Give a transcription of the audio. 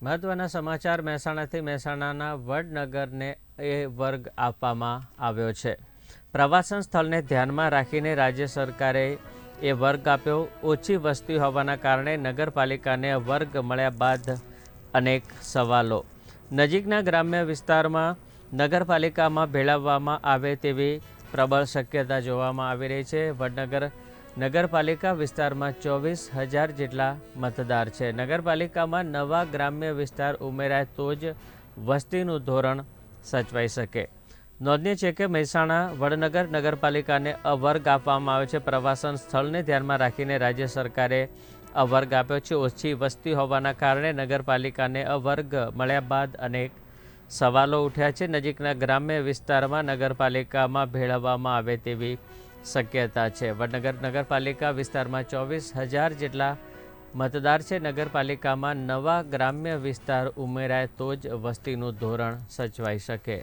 મહત્વના સમાચાર મહેસાણાથી મહેસાણાના વડનગરને એ વર્ગ આપવામાં આવ્યો છે। પ્રવાસન સ્થળને ધ્યાનમાં રાખીને રાજ્ય સરકારે એ વર્ગ આપ્યો। ઓછી વસ્તી હોવાના કારણે નગરપાલિકાને વર્ગ મળ્યા બાદ અનેક સવાલો। નજીકના ગ્રામ્ય વિસ્તારમાં નગરપાલિકામાં ભેળવવામાં આવે તેવી પ્રબળ શક્યતા જોવામાં આવી રહી છે। વડનગર નગરપાલિકા વિસ્તારમાં 24,000 જેટલા મતદાર છે। નગરપાલિકામાં નવા ગ્રામ્ય વિસ્તાર ઉમેરાય તો જ વસ્તીનું ધોરણ સચવાઈ શકે। નોંધનીય છે કે મહેસાણા વડનગર નગરપાલિકાને અવર્ગ આપવામાં આવ્યો છે। પ્રવાસન સ્થળને ધ્યાનમાં રાખીને રાજ્ય સરકારે અવર્ગ આપ્યો છે। ઓછી વસ્તી હોવાના કારણે નગરપાલિકાને અવર્ગ મળ્યા બાદ અનેક સવાલો ઉઠ્યા છે। નજીકના ગ્રામ્ય વિસ્તારમાં નગરપાલિકામાં ભેળવવામાં આવે તેવી શક્યતા છે। વડનગર નગરપાલિકા વિસ્તારમાં 24,000 જેટલા મતદાર છે। નગરપાલિકામાં નવા ગ્રામ્ય વિસ્તાર ઉમેરાય તો જ વસ્તીનું ધોરણ સચવાઈ શકે।